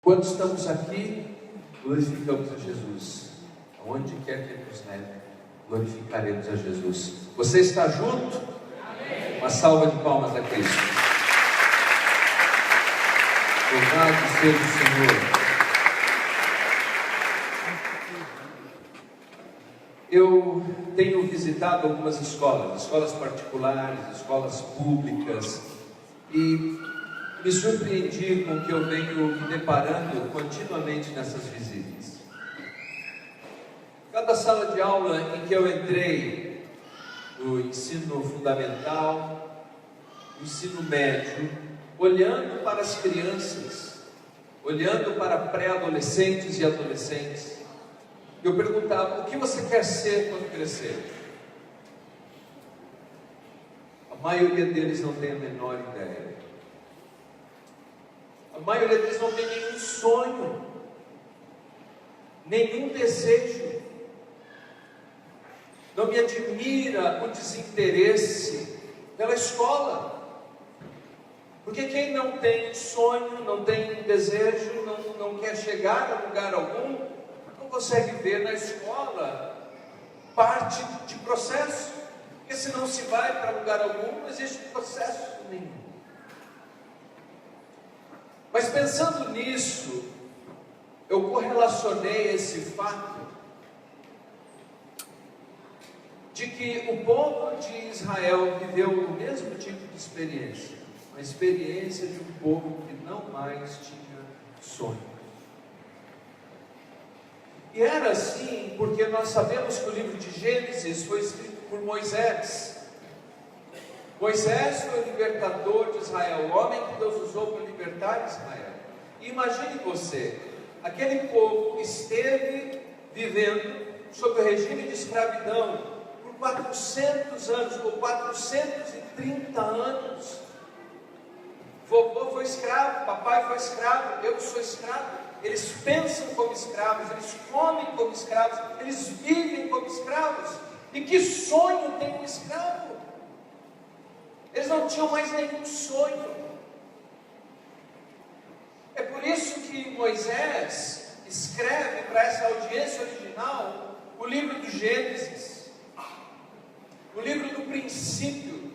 Quando estamos aqui, glorificamos a Jesus. Aonde quer que Ele nos leve, glorificaremos a Jesus. Você está junto? Amém. Uma salva de palmas a Cristo. Louvado seja o Senhor. Eu tenho visitado algumas escolas particulares, escolas públicas, e me surpreendi com o que eu venho me deparando continuamente nessas visitas. Cada sala de aula em que eu entrei, no ensino fundamental, no ensino médio, olhando para as crianças, olhando para pré-adolescentes e adolescentes, eu perguntava: o que você quer ser quando crescer? A maioria deles não tem a menor ideia. A maioria deles não tem nenhum sonho, nenhum desejo. Não me admira o desinteresse pela escola, porque quem não tem sonho, não tem desejo, não quer chegar a lugar algum, não consegue ver na escola parte de processo, porque se não se vai para lugar algum, não existe processo nenhum. Mas pensando nisso, eu correlacionei esse fato de que o povo de Israel viveu o mesmo tipo de experiência, uma experiência de um povo que não mais tinha sonho. E era assim porque nós sabemos que o livro de Gênesis foi escrito por Moisés. Moisés foi o libertador de Israel, o homem que Deus usou para libertar Israel. E imagine você, aquele povo esteve vivendo sob o regime de escravidão por 400 anos, ou 430 anos. Vovô foi escravo, papai foi escravo, eu sou escravo. Eles pensam como escravos, eles comem como escravos, eles vivem como escravos. E que sonho tem um escravo? Eles não tinham mais nenhum sonho. É por isso que Moisés escreve para essa audiência original o livro do Gênesis, o livro do princípio,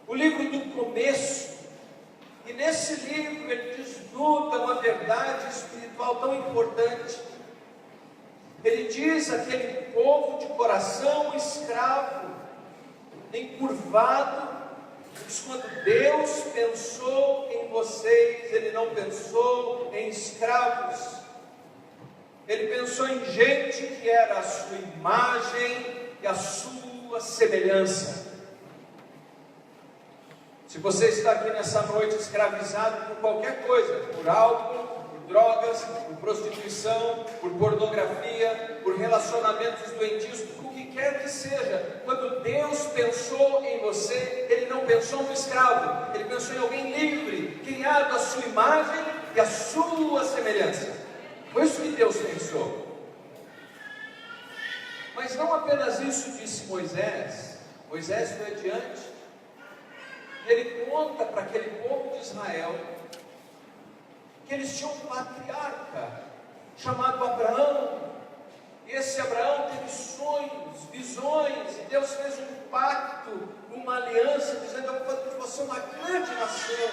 o livro do começo. E nesse livro ele desnuda uma verdade espiritual tão importante. Ele diz àquele povo de coração escravo, encurvado, diz: quando Deus pensou em vocês, Ele não pensou em escravos. Ele pensou em gente que era a sua imagem e a sua semelhança. Se você está aqui nessa noite escravizado por qualquer coisa, por álcool, por drogas, por prostituição, por pornografia, por relacionamentos doentios, o que quer que seja, quando Deus pensou em você, Ele não pensou no escravo, Ele pensou em alguém livre, criado à sua imagem e à sua semelhança. Foi isso que Deus pensou. Mas não apenas isso disse Moisés. Moisés foi adiante. Ele conta para aquele povo de Israel que eles tinham um patriarca chamado Abraão. E esse Abraão teve sonhos, visões, e Deus fez um pacto, uma aliança, dizendo: eu vou fazer de você uma grande nação,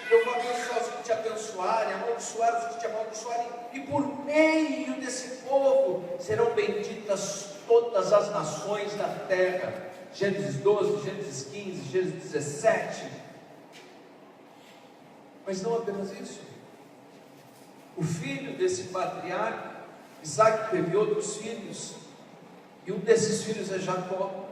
eu vou abençoar os que te abençoarem, amaldiçoar os que te amaldiçoarem, e por meio desse povo serão benditas todas as nações da terra. Gênesis 12, Gênesis 15, Gênesis 17. Mas não apenas isso. O filho desse patriarca, Isaac, teve outros filhos, e um desses filhos é Jacó.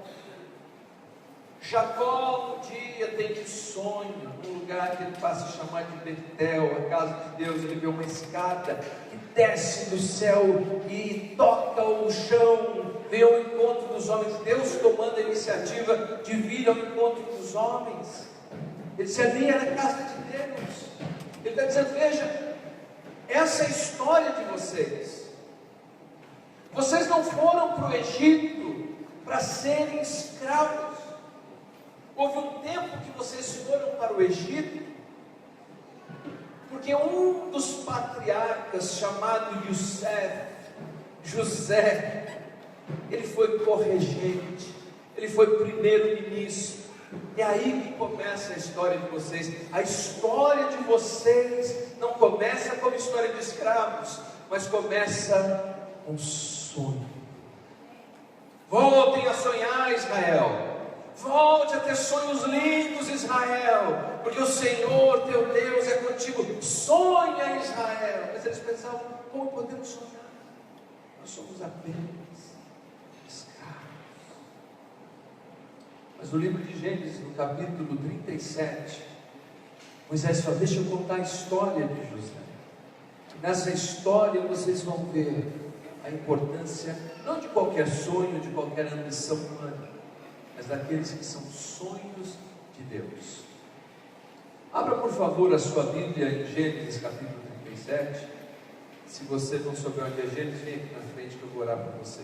Jacó um dia tem um sonho, num lugar que ele passa a chamar de Betel, a casa de Deus. Ele vê uma escada que desce do céu e toca o chão, vem ao encontro dos homens. Deus tomando a iniciativa de vir ao encontro dos homens. Ele disse: ali era a casa de Deus. Ele está dizendo: veja, essa é a história de vocês. Vocês não foram para o Egito para serem escravos. Houve um tempo que vocês foram para o Egito Porque um dos patriarcas, chamado José, ele foi corregente, ele foi primeiro-ministro. É aí que começa a história de vocês. A história de vocês não começa como história de escravos, mas começa com sonho. Voltem a sonhar, Israel. Volte a ter sonhos lindos, Israel, porque o Senhor teu Deus é contigo. Sonha, Israel. Mas eles pensavam: como podemos sonhar? Nós somos apenas escravos. Mas no livro de Gênesis, no capítulo 37, Moisés fala: deixa eu contar a história de José. Nessa história vocês vão ver a importância, não de qualquer sonho, de qualquer ambição humana, mas daqueles que são sonhos de Deus. Abra por favor a sua Bíblia em Gênesis capítulo 37. Se você não souber onde é Gênesis, vem aqui na frente que eu vou orar por você.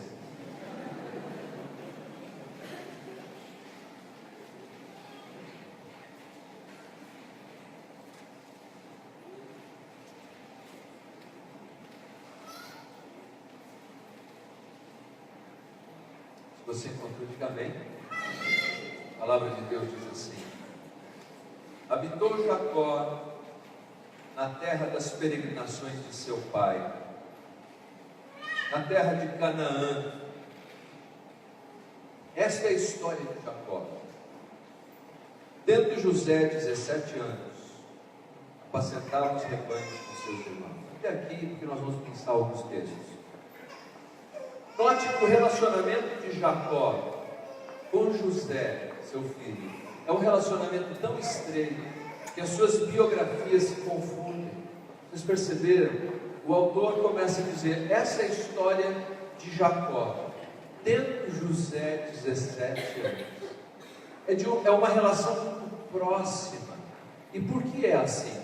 Se você encontrou, diga amém. A palavra de Deus diz assim: habitou Jacó na terra das peregrinações de seu pai, na terra de Canaã. Esta é a história de Jacó. Tendo José 17 anos, apacentava os rebanhos com seus irmãos. Até aqui, porque nós vamos pensar alguns textos. Note que o relacionamento de Jacó com José, seu filho, é um relacionamento tão estreito que as suas biografias se confundem. Vocês perceberam? O autor começa a dizer: essa é a história de Jacó, tendo José 17 anos. É uma relação muito próxima. E por que é assim?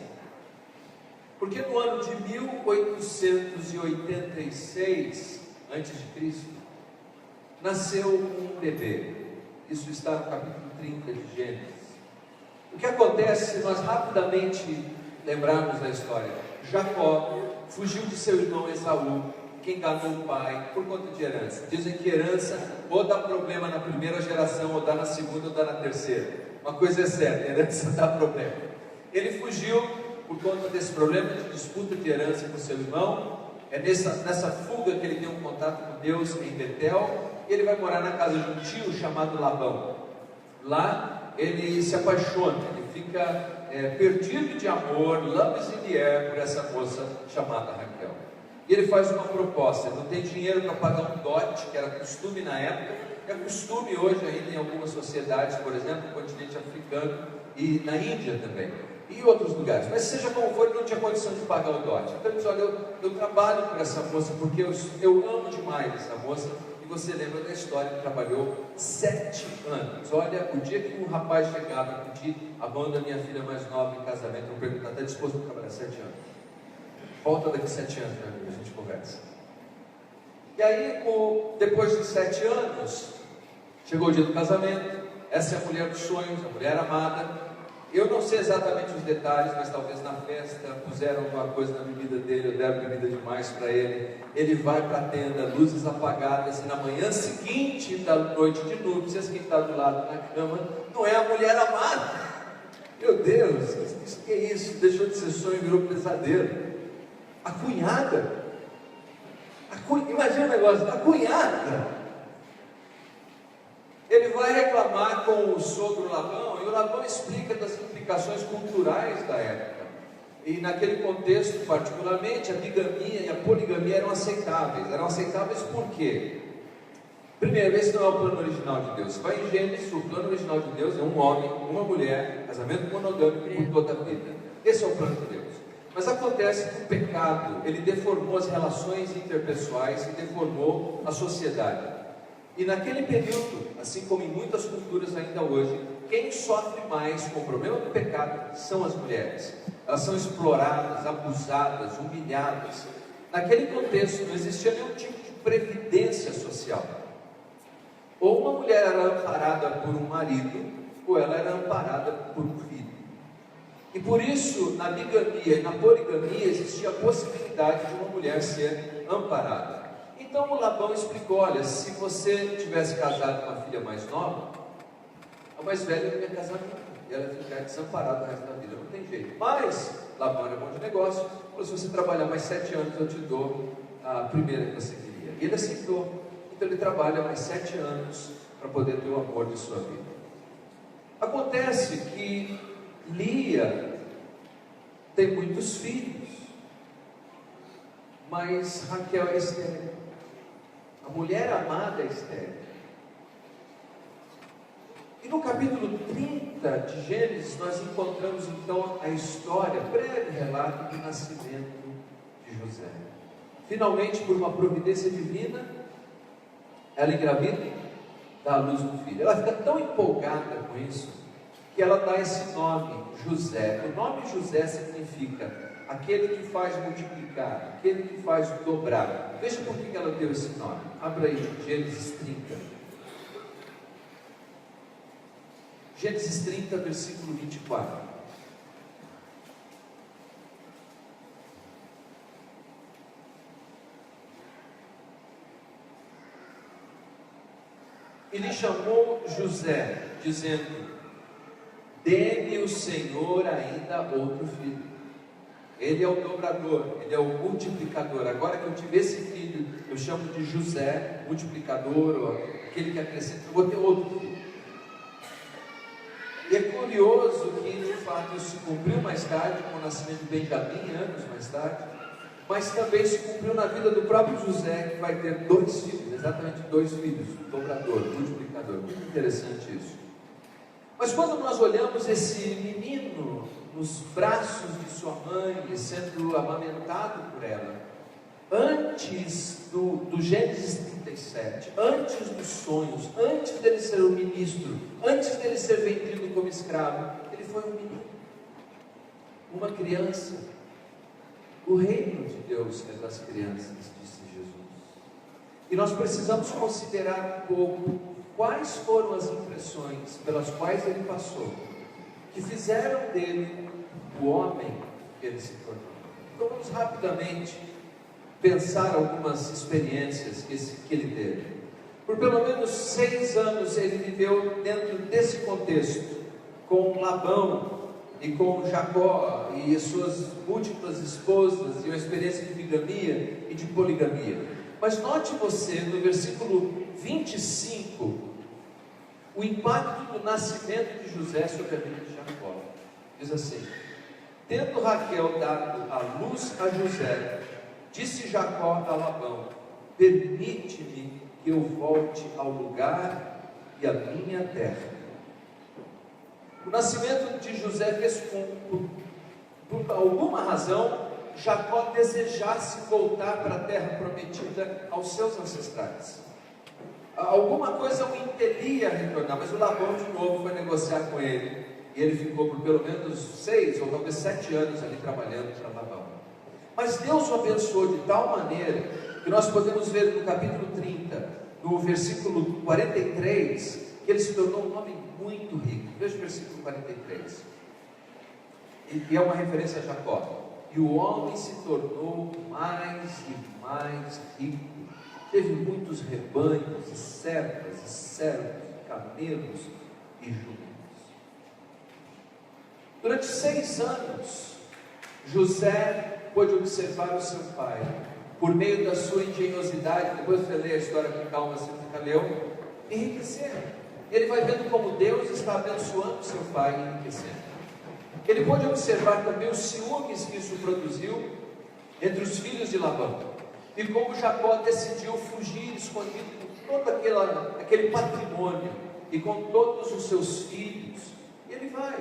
Porque no ano de 1886 antes de Cristo, nasceu um bebê. Isso está no capítulo 30 de Gênesis. O que acontece, se nós rapidamente lembrarmos da história: Jacó fugiu de seu irmão Esaú, que enganou o pai por conta de herança. Dizem que herança ou dá problema na primeira geração, ou dá na segunda, ou dá na terceira. Uma coisa é certa: herança dá problema. Ele fugiu por conta desse problema de disputa de herança com seu irmão. É nessa fuga que ele tem um contato com Deus em Betel, e ele vai morar na casa de um tio chamado Labão. Lá ele se apaixona, ele fica perdido de amor, loves in the air, por essa moça chamada Raquel. E ele faz uma proposta: ele não tem dinheiro para pagar um dote, que era costume na época, é costume hoje ainda em algumas sociedades, por exemplo, no continente africano e na Índia também, e em outros lugares. Mas seja como for, ele não tinha condição de pagar o dote. Então ele diz: olha, eu trabalho por essa moça porque eu amo demais essa moça. E você lembra da história que trabalhou 7 anos. Olha, o dia que um rapaz chegava e pedir a mão da minha filha mais nova em casamento, eu perguntava: está disposto a trabalhar 7 anos? Volta daqui 7 anos, meu amigo, a gente conversa. E aí, depois de 7 anos, chegou o dia do casamento. Essa é a mulher dos sonhos, a mulher amada. Eu não sei exatamente os detalhes, mas talvez na festa puseram alguma coisa na bebida dele, ou deram bebida demais para ele. Ele vai para a tenda, luzes apagadas, e na manhã seguinte da noite de núpcias, quem está do lado na cama não é a mulher amada. Meu Deus, que é isso? Deixou de ser sonho e virou pesadelo. A cunhada. Imagina o negócio, a cunhada. Ele vai reclamar com o sogro Labão, e o Labão explica das implicações culturais da época. E naquele contexto, particularmente, a bigamia e a poligamia eram aceitáveis. Eram aceitáveis por quê? Primeiro, esse não é o plano original de Deus. Vai em Gênesis, o plano original de Deus é um homem, uma mulher, casamento monogâmico por toda a vida. Esse é o plano de Deus. Mas acontece que o pecado, ele deformou as relações interpessoais e deformou a sociedade. E naquele período, assim como em muitas culturas ainda hoje, quem sofre mais com o problema do pecado são as mulheres. Elas são exploradas, abusadas, humilhadas. Naquele contexto não existia nenhum tipo de previdência social. Ou uma mulher era amparada por um marido, ou ela era amparada por um filho. E por isso, na bigamia e na poligamia, existia a possibilidade de uma mulher ser amparada. Então o Labão explicou: olha, se você tivesse casado com a filha mais nova, a mais velha não ia casar nunca, e ela ia ficar desamparada o resto da vida, não tem jeito. Mas Labão era bom de negócio, falou: se você trabalhar mais 7 anos, eu te dou a primeira que você queria. E ele aceitou. Então ele trabalha mais 7 anos para poder ter o amor de sua vida. Acontece que Lia tem muitos filhos, mas Raquel é estéril. A mulher amada é estéril. E no capítulo 30 de Gênesis, nós encontramos então a história, breve relato do nascimento de José. Finalmente, por uma providência divina, ela engravida, dá à luz um filho. Ela fica tão empolgada com isso, que ela dá esse nome, José. O nome José significa aquele que faz multiplicar, aquele que faz dobrar. Veja por que ela deu esse nome. Abra aí, Gênesis 30. Gênesis 30, versículo 24. E lhe chamou José, dizendo: dê-me o Senhor ainda outro filho. Ele é o dobrador, ele é o multiplicador. Agora que eu tive esse filho, eu chamo de José, multiplicador, ou aquele que acrescenta. Eu vou ter outro filho. E é curioso que de fato isso se cumpriu mais tarde, com o nascimento de Benjamim, anos mais tarde, mas também se cumpriu na vida do próprio José, que vai ter 2 filhos, exatamente 2 filhos, dobrador, multiplicador. Muito interessante isso. Mas quando nós olhamos esse menino nos braços de sua mãe, sendo amamentado por ela, antes do Gênesis 37, antes dos sonhos, antes dele ser um ministro, antes dele ser vendido como escravo, ele foi um menino, uma criança. O reino de Deus é das crianças, disse Jesus. E nós precisamos considerar um pouco quais foram as impressões pelas quais ele passou, que fizeram dele o homem que ele se tornou. Então vamos rapidamente pensar algumas experiências que ele teve. Por pelo menos 6 anos ele viveu dentro desse contexto, com Labão e com Jacó e suas múltiplas esposas, e uma experiência de bigamia e de poligamia. Mas note você, no versículo 25, o impacto do nascimento de José sobre a vida de Jacó. Diz assim: tendo Raquel dado a luz a José, disse Jacó a Labão: permite-me que eu volte ao lugar e à minha terra. O nascimento de José fez com, por alguma razão, Jacó desejasse voltar para a terra prometida aos seus ancestrais. Alguma coisa o impelia a retornar, mas o Labão de novo foi negociar com ele, e ele ficou por pelo menos 6 ou talvez 7 anos ali trabalhando para Labão. Mas Deus o abençoou de tal maneira, que nós podemos ver no capítulo 30, no versículo 43, que ele se tornou um homem muito rico. Veja o versículo 43, e é uma referência a Jacó. E o homem se tornou mais e mais rico, teve muitos rebanhos, e servas, e servos, camelos e jumentos. Durante 6 anos, José pôde observar o seu pai, por meio da sua engenhosidade. Depois você lê a história com calma, você fica leu, enriquecer. Ele vai vendo como Deus está abençoando o seu pai e enriquecendo. Ele pôde observar também os ciúmes que isso produziu entre os filhos de Labão, e como Jacó decidiu fugir escondido com todo aquele patrimônio e com todos os seus filhos. Ele vai.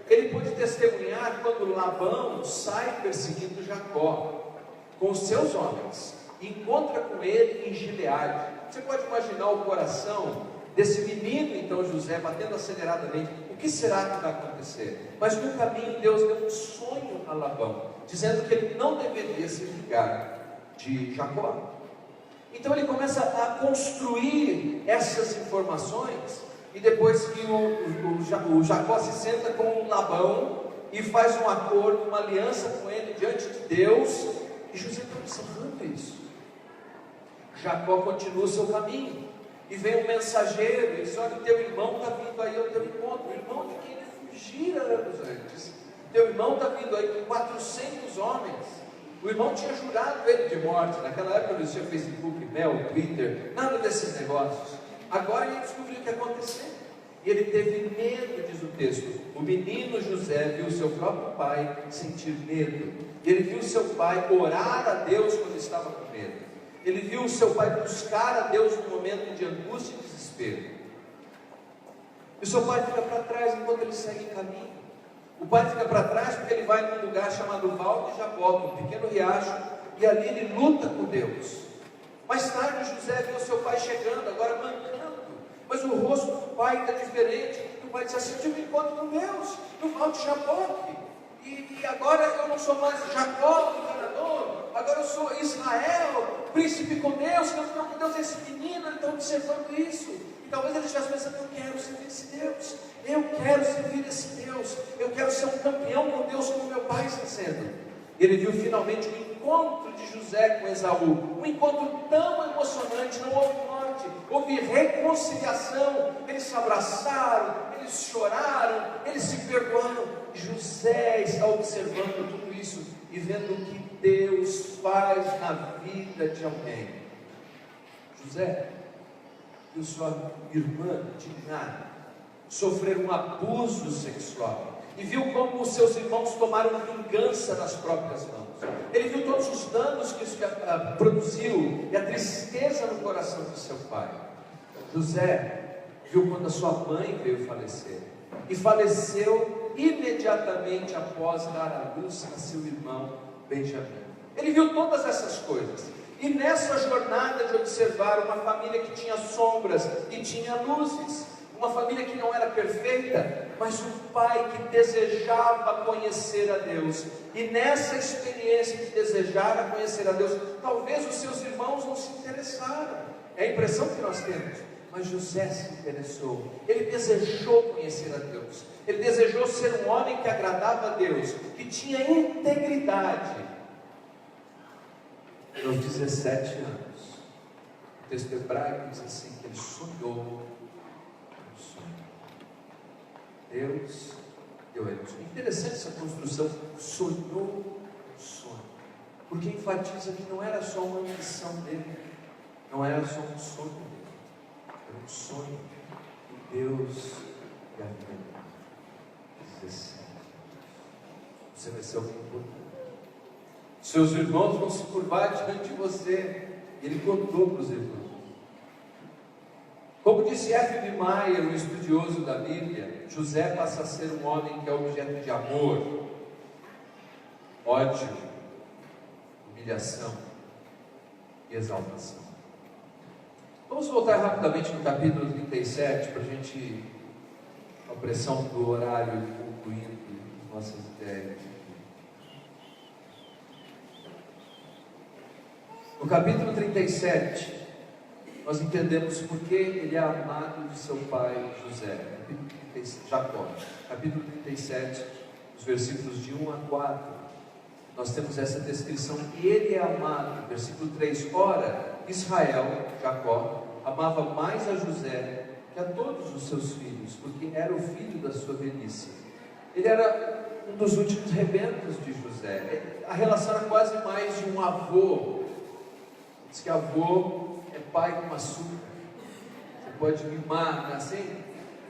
Ele pôde testemunhar quando Labão sai perseguindo Jacó com os seus homens, e encontra com ele em Gileade. Você pode imaginar o coração desse menino, então José, batendo aceleradamente. O que será que vai acontecer? Mas no caminho Deus deu um sonho a Labão, dizendo que ele não deveria se vingar de Jacó. Então ele começa a construir essas informações, e depois que o Jacó se senta com Labão, e faz um acordo, uma aliança com ele diante de Deus, e José está observando isso. Jacó continua o seu caminho, e vem um mensageiro, e diz: olha, o teu irmão está vindo aí ao teu encontro, o irmão de quem ele fugira anos antes. Teu irmão está vindo aí com 400 homens. O irmão tinha jurado ele de morte. Naquela época não existia Facebook, Mail, Twitter, nada desses negócios. Agora ele descobriu o que ia acontecer. E ele teve medo, diz o texto. O menino José viu seu próprio pai sentir medo. Ele viu seu pai orar a Deus quando estava com medo. Ele viu o seu pai buscar a Deus no momento de angústia e desespero. E o seu pai fica para trás enquanto ele segue em caminho. O pai fica para trás porque ele vai num lugar chamado Val de Jaboque, um pequeno riacho, e ali ele luta com Deus. Mais tarde José viu seu pai chegando, agora mancando, mas o rosto do pai está diferente. O pai disse assim: eu tive um encontro com Deus no Val de Jaboque, e agora eu não sou mais Jacó, o enganador, agora eu sou Israel, príncipe com Deus, campeão com Deus. Esse menino, ele está observando isso, e talvez ele estivesse pensando: eu quero servir esse Deus, eu quero servir esse Deus, eu quero ser um campeão com Deus como meu pai está sendo. Ele viu finalmente o encontro de José com Esaú, um encontro tão emocionante. Não houve morte, houve reconciliação. Eles se abraçaram, eles choraram, eles se perdoaram. José está observando tudo isso e vendo o que Deus faz na vida de alguém. José viu sua irmã Dina sofrer um abuso sexual, e viu como os seus irmãos tomaram vingança nas próprias mãos. Ele viu todos os danos que isso produziu, e a tristeza no coração de seu pai. José viu quando a sua mãe veio falecer, e faleceu imediatamente após dar à luz a seu irmão Benjamim. Ele viu todas essas coisas, e nessa jornada de observar uma família que tinha sombras e tinha luzes, uma família que não era perfeita, mas um pai que desejava conhecer a Deus. E nessa experiência de desejar conhecer a Deus, talvez os seus irmãos não se interessaram. É a impressão que nós temos. Mas José se interessou. Ele desejou conhecer a Deus. Ele desejou ser um homem que agradava a Deus, que tinha integridade. Aos 17 anos, o texto hebraico diz assim, que ele sonhou. Deus deu a ele. É interessante essa construção. Sonhou um sonho, porque enfatiza que não era só uma missão dele, não era só um sonho dele, era um sonho que Deus lhe havia. 17. Você vai ser alguém importante. Seus irmãos vão se curvar diante de você. E ele contou para os irmãos. Como disse F.B. Meyer, um estudioso da Bíblia, José passa a ser um homem que é objeto de amor, ódio, humilhação e exaltação. Vamos voltar rapidamente no capítulo 37, para a gente, com a pressão do horário, concluindo nossas ideias. No capítulo 37, nós entendemos por que ele é amado de seu pai José. Capítulo 37, Jacó. Capítulo 37, os versículos de 1 a 4. Nós temos essa descrição. E ele é amado. Versículo 3. Ora, Israel, Jacó, amava mais a José que a todos os seus filhos, porque era o filho da sua velhice. Ele era um dos últimos rebentos de José. A relação era quase mais de um avô. Diz que avô é pai com açúcar. Você pode mimar assim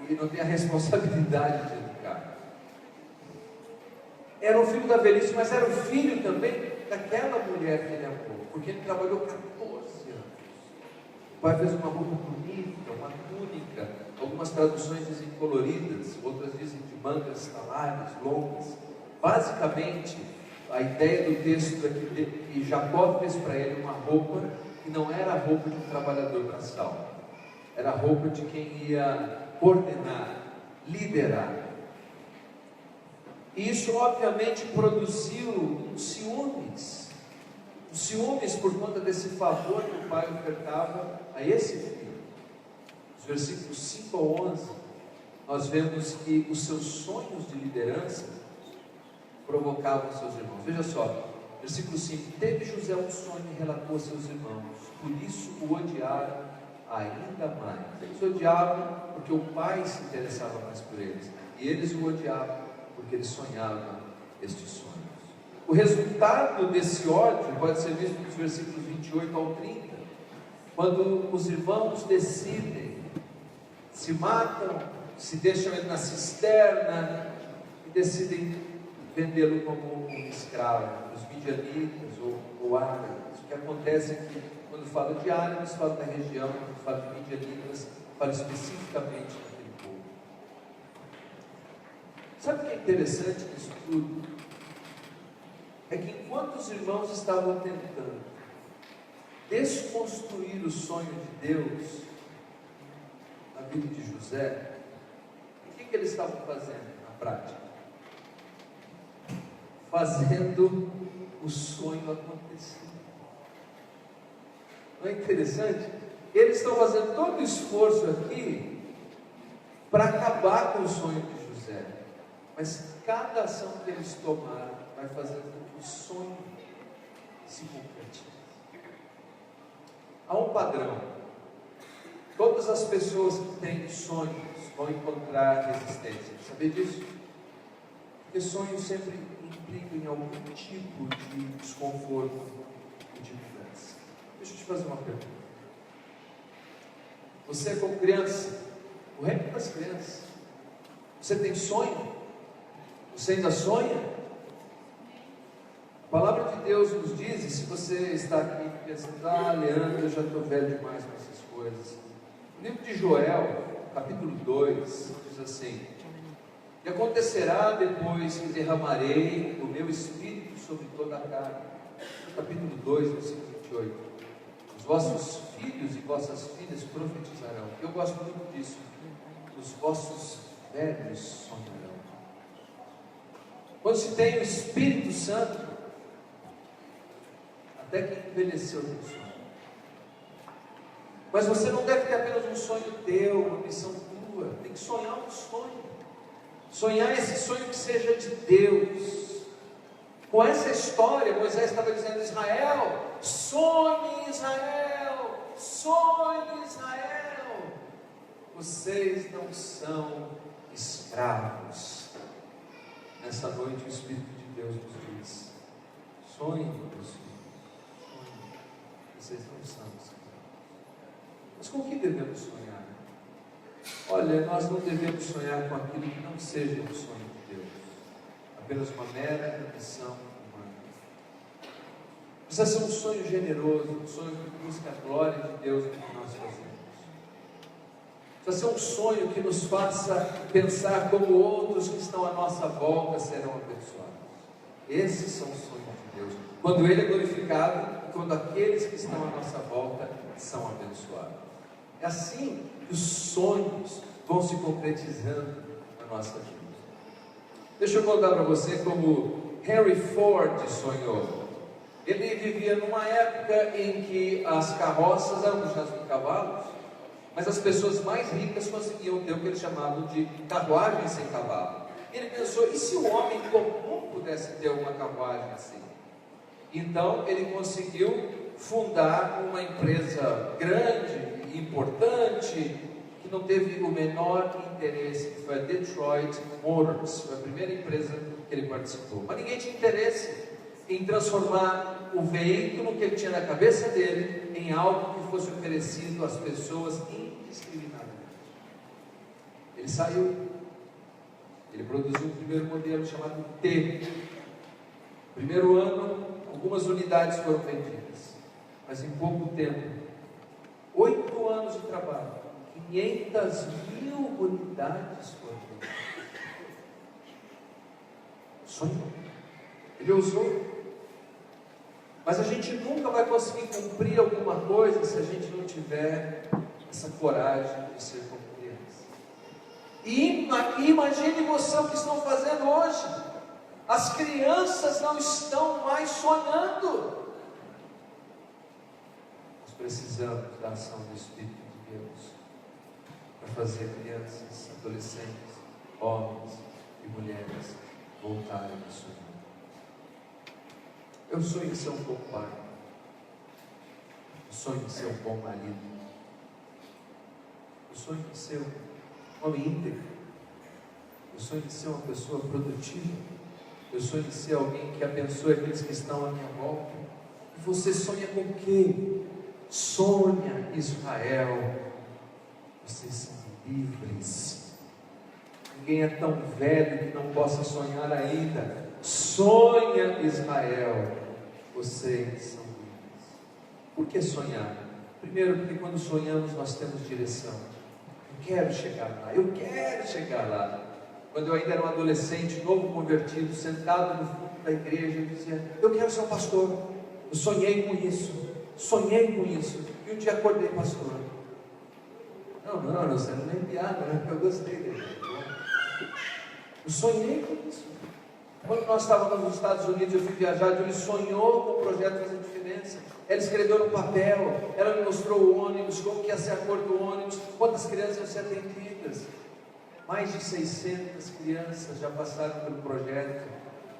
e não tem a responsabilidade de educar. Era um filho da velhice, mas era o filho também daquela mulher que ele amou, porque ele trabalhou 14 anos. O pai fez uma roupa bonita, uma túnica. Algumas traduções dizem coloridas, outras dizem de mangas talares, longas. Basicamente, a ideia do texto é que Jacó fez para ele uma roupa que não era a roupa de um trabalhador braçal, era a roupa de quem ia coordenar, liderar. E isso obviamente produziu ciúmes por conta desse favor que o pai ofertava a esse filho. Nos versículos 5 ao 11, nós vemos que os seus sonhos de liderança provocavam seus irmãos. Veja só, versículo 5: teve José um sonho e relatou a seus irmãos, por isso o odiaram ainda mais. Eles odiavam porque o pai se interessava mais por eles, e eles o odiavam porque ele sonhava estes sonhos. O resultado desse ódio pode ser visto nos versículos 28 ao 30, quando os irmãos decidem, se matam, se deixam ele na cisterna e decidem vendê-lo como um escravo, os midianitas ou árabes. O que acontece é que quando fala de árabes, fala da região, quando fala de midianitas, fala especificamente daquele povo. Sabe o que é interessante nisso tudo? É que enquanto os irmãos estavam tentando desconstruir o sonho de Deus na vida de José, o que eles estavam fazendo na prática? Fazendo o sonho acontecer. Não é interessante? Eles estão fazendo todo o esforço aqui para acabar com o sonho de José, mas cada ação que eles tomaram vai fazer com que o sonho se concretize. Há um padrão. Todas as pessoas que têm sonhos vão encontrar resistência. Sabia disso? Porque sonhos sempre implicam em algum tipo de desconforto e de mudança. Deixa eu te fazer uma pergunta. Você, como criança, o reino das crianças, você tem sonho? Você ainda sonha? A palavra de Deus nos diz, e se você está aqui pensando, Leandro, eu já estou velho demais para essas coisas. O livro de Joel, capítulo 2, diz assim: e acontecerá depois que derramarei o meu espírito sobre toda a carne. Capítulo 2, versículo 28. Os vossos filhos e vossas filhas profetizarão. Eu gosto muito disso. Os vossos velhos sonharão. Quando se tem o Espírito Santo, até que envelheceu tem sonho. Mas você não deve ter apenas um sonho teu, uma missão tua. Tem que sonhar um sonho. Sonhar esse sonho que seja de Deus. Com essa história, Moisés estava dizendo: Israel, sonhe Israel, sonhe Israel. Vocês não são escravos. Nessa noite o Espírito de Deus nos diz: sonhe, meus filhos, sonhe. Vocês não são escravos. Mas com o que devemos sonhar? Olha, nós não devemos sonhar com aquilo que não seja o sonho de Deus, apenas uma mera ambição humana. Precisa ser um sonho generoso, um sonho que busca a glória de Deus no que nós fazemos. Precisa ser um sonho que nos faça pensar como outros que estão à nossa volta serão abençoados. Esses são os sonhos de Deus, quando Ele é glorificado e quando aqueles que estão à nossa volta são abençoados. É assim que os sonhos vão se concretizando na nossa vida. Deixa eu contar para você como Henry Ford sonhou. Ele vivia numa época em que as carroças eram puxadas por cavalos, mas as pessoas mais ricas conseguiam ter o que eles chamavam de carruagem sem cavalo. E ele pensou: e se o homem comum pudesse ter uma carruagem assim? Então ele conseguiu fundar uma empresa grande, importante, que não teve o menor interesse, que foi a Detroit Motors. Foi a primeira empresa que ele participou. Mas ninguém tinha interesse em transformar o veículo que ele tinha na cabeça dele em algo que fosse oferecido às pessoas indiscriminadamente. Ele saiu, ele produziu um primeiro modelo chamado T. Primeiro ano, algumas unidades foram vendidas, mas em pouco tempo, 8 anos de trabalho, 500.000 unidades foram vendidas. Sonho. Ele ousou. Mas a gente nunca vai conseguir cumprir alguma coisa se a gente não tiver essa coragem de ser como criança. E imagine você o que estão fazendo hoje. As crianças não estão mais sonhando. Nós precisamos da ação do Espírito de Deus para fazer crianças, adolescentes, homens e mulheres voltarem a sonhar. Eu sonho em ser um bom pai. Eu sonho em ser um bom marido. Eu sonho em ser um homem íntegro. Eu sonho em ser uma pessoa produtiva. Eu sonho em ser alguém que abençoe aqueles que estão à minha volta. E você sonha com o quê? Sonha, Israel. Vocês são livres. Ninguém é tão velho que não possa sonhar ainda. Sonha, Israel. Vocês são livres. Por que sonhar? Primeiro, porque quando sonhamos nós temos direção. Eu quero chegar lá. Eu quero chegar lá. Quando eu ainda era um adolescente, novo convertido, sentado no fundo da igreja, eu dizia: eu quero ser um pastor. Eu sonhei com isso. Sonhei com isso. E um dia acordei pastor. Não, você não é piada, né? Eu gostei dele. Eu sonhei com isso. Quando nós estávamos nos Estados Unidos, eu fui viajar, ele sonhou com o projeto Fazer Diferença. Ela escreveu no papel, ela me mostrou o ônibus, como que ia ser a cor do ônibus, quantas crianças iam ser atendidas. Mais de 600 crianças já passaram pelo projeto.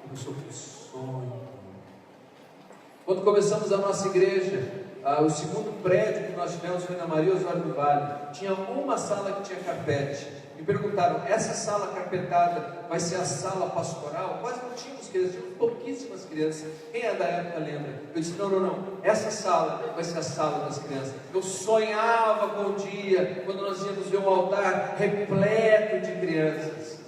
Começou com sonho. Quando começamos a nossa igreja, o segundo prédio que nós tivemos foi na Maria Osório do Vale. Tinha uma sala que tinha carpete. Me perguntaram: essa sala carpetada vai ser a sala pastoral? Quase não tínhamos crianças, tínhamos pouquíssimas crianças. Quem é da época lembra? Eu disse: não, essa sala vai ser a sala das crianças. Eu sonhava com o dia, quando nós íamos ver um altar repleto de crianças.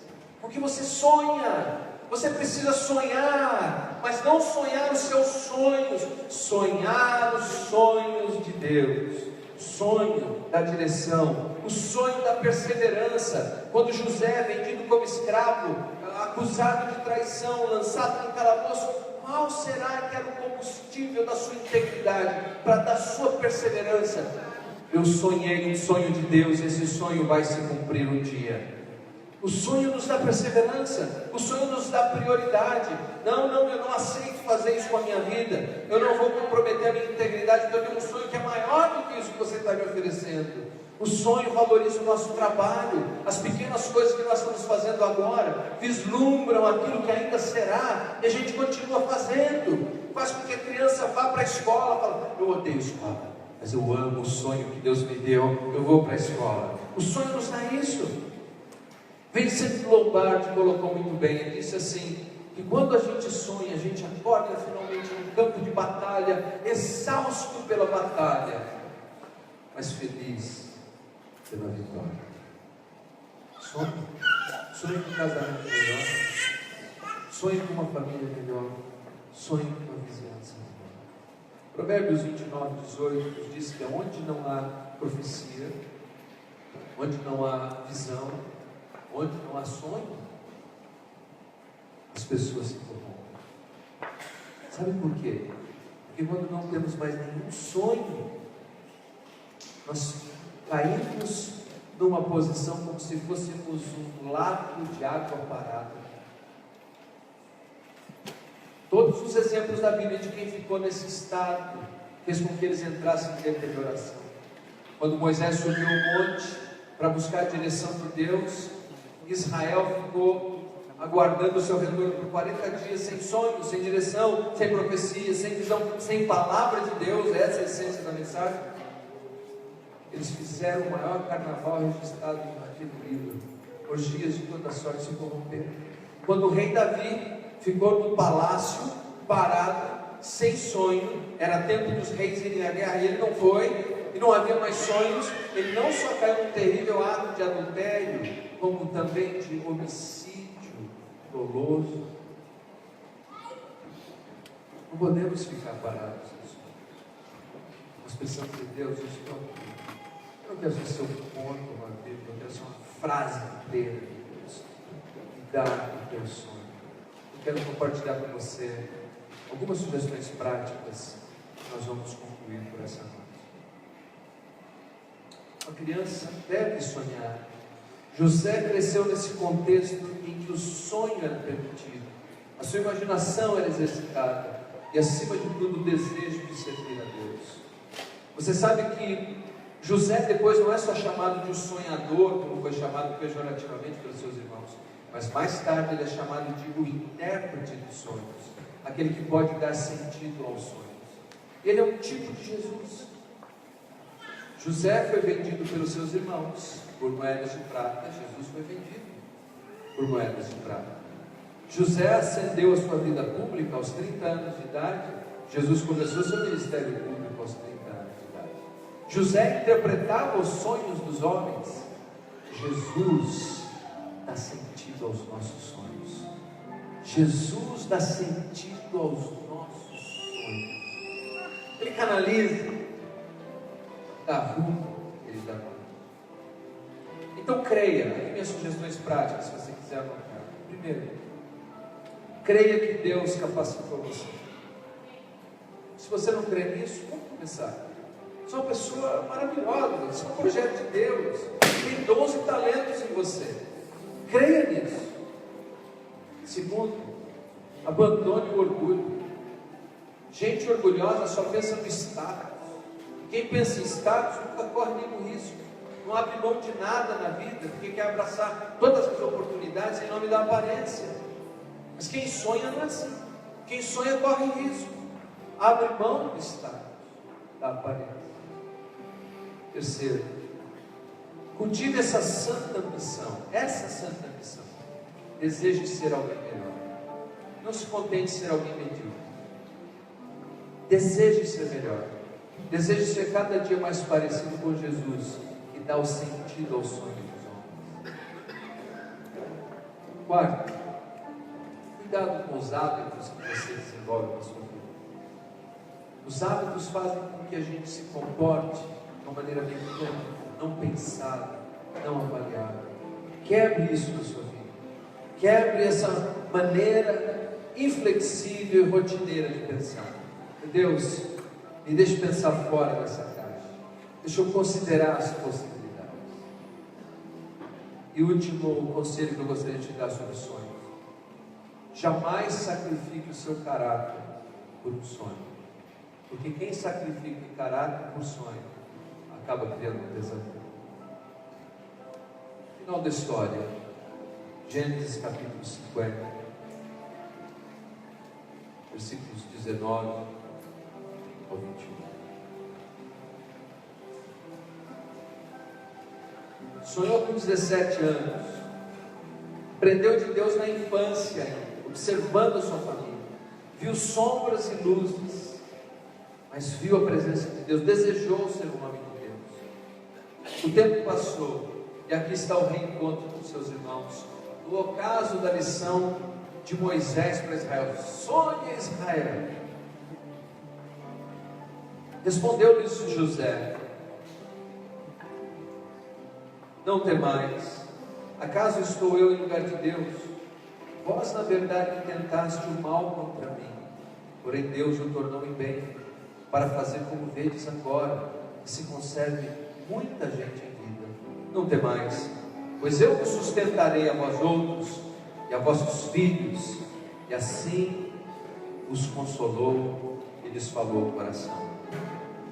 Porque você sonha. Você precisa sonhar, mas não sonhar os seus sonhos, sonhar os sonhos de Deus, sonho da direção, o sonho da perseverança. Quando José é vendido como escravo, acusado de traição, lançado no calabouço, qual será que era o combustível da sua integridade, para dar sua perseverança? Eu sonhei um sonho de Deus, esse sonho vai se cumprir um dia. O sonho nos dá perseverança, o sonho nos dá prioridade. Não, eu não aceito fazer isso com a minha vida. Eu não vou comprometer a minha integridade, porque eu tenho um sonho que é maior do que isso que você está me oferecendo. O sonho valoriza o nosso trabalho. As pequenas coisas que nós estamos fazendo agora vislumbram aquilo que ainda será, e a gente continua fazendo. Faz com que a criança vá para a escola e fale: eu odeio escola, mas eu amo o sonho que Deus me deu, eu vou para a escola. O sonho nos dá isso. Vincent Lombardi colocou muito bem. Ele disse assim, que quando a gente sonha, a gente acorda finalmente num campo de batalha, exausto pela batalha, mas feliz pela vitória. Sonhe com um casamento melhor, sonhe com uma família melhor, sonhe com uma vizinhança melhor. Provérbios 29:18 nos diz que onde não há profecia, onde não há visão, onde não há sonho, as pessoas se corrompem. Sabe por quê? Porque quando não temos mais nenhum sonho, nós caímos numa posição como se fôssemos um lago de água parada. Todos os exemplos da Bíblia de quem ficou nesse estado fez com que eles entrassem em deterioração. Quando Moisés subiu o monte para buscar a direção de Deus, Israel ficou aguardando o seu retorno por 40 dias, sem sonho, sem direção, sem profecia, sem visão, sem palavra de Deus. Essa é a essência da mensagem. Eles fizeram o maior carnaval registrado no livro. Orgias de toda sorte se corromperam. Quando o rei Davi ficou no palácio, parado, sem sonho, era tempo dos reis irem à guerra e ele não foi, e não havia mais sonhos. Ele não só caiu num terrível ato de adultério, como também de homicídio doloso. Não podemos ficar parados. Nós precisamos de Deus. Eu não quero ser seu ponto, uma Bíblia, eu quero ser uma frase inteira de Deus. Me dá o teu sonho. Eu quero compartilhar com você algumas sugestões práticas que nós vamos concluir por essa noite. Uma criança deve sonhar. José cresceu nesse contexto em que o sonho era permitido, a sua imaginação era exercitada e, acima de tudo, o desejo de servir a Deus. Você sabe que José depois não é só chamado de um sonhador, como foi chamado pejorativamente pelos seus irmãos, mas mais tarde ele é chamado de o intérprete dos sonhos. aquele que pode dar sentido aos sonhos. Ele é um tipo de Jesus. José foi vendido pelos seus irmãos por moedas de prata. Jesus foi vendido por moedas de prata. José ascendeu a sua vida pública aos 30 anos de idade. Jesus começou seu ministério público aos 30 anos de idade. José interpretava os sonhos dos homens. Jesus dá sentido aos nossos sonhos. Jesus dá sentido aos nossos sonhos. Ele canaliza, dá rumo, ele dá rumo. Então creia. Aqui minhas sugestões práticas, se você quiser anotar. Primeiro, creia que Deus capacitou você. Se você não crê nisso, vamos começar. Você é uma pessoa maravilhosa, você é um projeto de Deus, tem 12 talentos em você. Creia nisso. Segundo, abandone o orgulho. Gente orgulhosa só pensa no status. Quem pensa em status nunca corre nenhum risco. Não abre mão de nada na vida, porque quer abraçar todas as oportunidades em nome da aparência. Mas quem sonha não é assim. Quem sonha corre risco. Abre mão do status, da aparência. Terceiro, cultive essa santa ambição. Essa santa ambição. Deseje ser alguém melhor. Não se contente de ser alguém medíocre. Deseje ser melhor. Deseje ser cada dia mais parecido com Jesus e dar o sentido aos sonhos dos homens. Quarto, cuidado com os hábitos que você desenvolve na sua vida. Os hábitos fazem com que a gente se comporte de uma maneira mecânica, não pensada, não avaliada. Quebre isso na sua vida. Quebre essa maneira inflexível e rotineira de pensar. Deus, me deixe pensar fora dessa caixa. Deixa eu considerar as possibilidades. E último conselho que eu gostaria de te dar sobre sonhos. Jamais sacrifique o seu caráter por um sonho. Porque quem sacrifica o caráter por sonho, acaba criando um desafio. Final da história. Gênesis capítulo 50. Versículos 19 ao 21. Sonhou com 17 anos. Aprendeu de Deus na infância, observando a sua família. Viu sombras e luzes, mas viu a presença de Deus. Desejou ser um homem de Deus. O tempo passou e aqui está o reencontro com seus irmãos. No ocaso da lição de Moisés para Israel. Sonha Israel. Respondeu-lhes José: não temais, acaso estou eu em lugar de Deus? Vós na verdade tentaste o mal contra mim, porém Deus o tornou em bem, para fazer como vedes agora, que se conserve muita gente em vida. Não temais, pois eu vos sustentarei a vós outros e a vossos filhos. E assim os consolou e lhes falou o coração.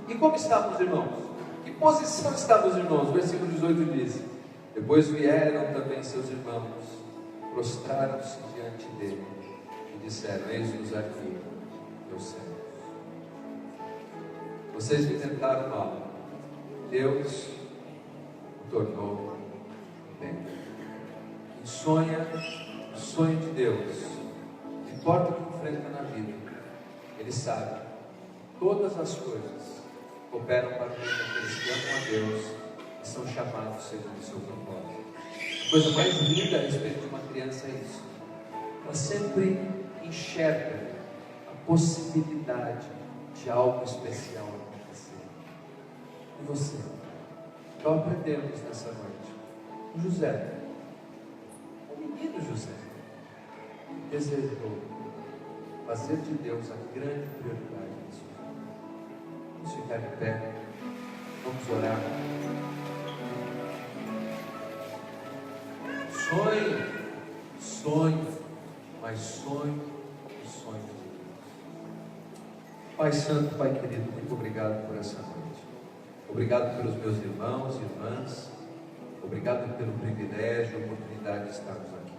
E como estavam os irmãos? Que posição estavam os irmãos? O versículo 18 diz: depois vieram também seus irmãos, prostraram-se diante dele e disseram: eis-nos aqui, meus servos. Vocês me tentaram mal, Deus o tornou bem. E sonha o sonho de Deus. Não importa o que enfrenta na vida, Ele sabe que todas as coisas cooperam para o bem daqueles que amam a Deus e são chamados segundo o seu propósito. A coisa mais linda a respeito de uma criança é isso. Ela sempre enxerga a possibilidade de algo especial acontecer. E você? Então aprendemos nessa noite. O José, o menino José, desejou fazer de Deus a grande prioridade da sua vida. Vamos ficar de pé, vamos orar. Sonhe, mas sonhe o sonho de Deus. Pai Santo, Pai querido, muito obrigado por essa noite. Obrigado pelos meus irmãos e irmãs. Obrigado pelo privilégio e oportunidade de estarmos aqui.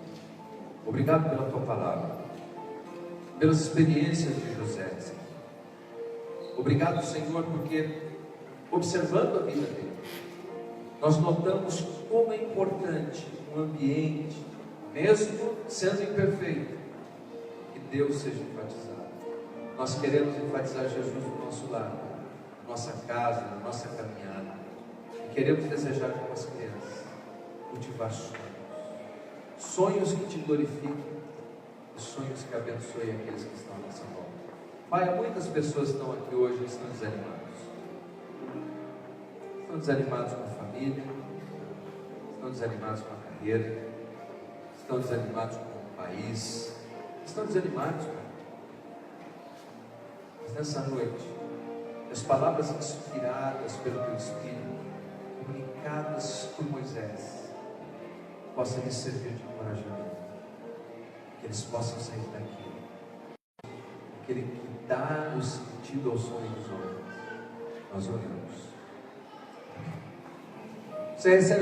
Obrigado pela Tua palavra. pelas experiências de José, Senhor. Obrigado, Senhor, porque observando a vida dele, nós notamos como é importante um ambiente, mesmo sendo imperfeito, que Deus seja enfatizado. Nós queremos enfatizar Jesus no nosso lar, na nossa casa, na nossa caminhada. E queremos desejar com as crianças, cultivar sonhos que te glorifiquem e sonhos que abençoem aqueles que estão à nossa volta. Pai, há muitas pessoas que estão aqui hoje e estão desanimados. Estão desanimados com a família, estão desanimados com a carreira, estão desanimados com o país, estão desanimados, Pai. Mas nessa noite, as palavras inspiradas pelo Teu Espírito, comunicadas por Moisés, possam lhes servir de encorajamento, que eles possam sair daqui, aquele que dá o sentido ao sonho dos homens. Nós oramos. Você recebe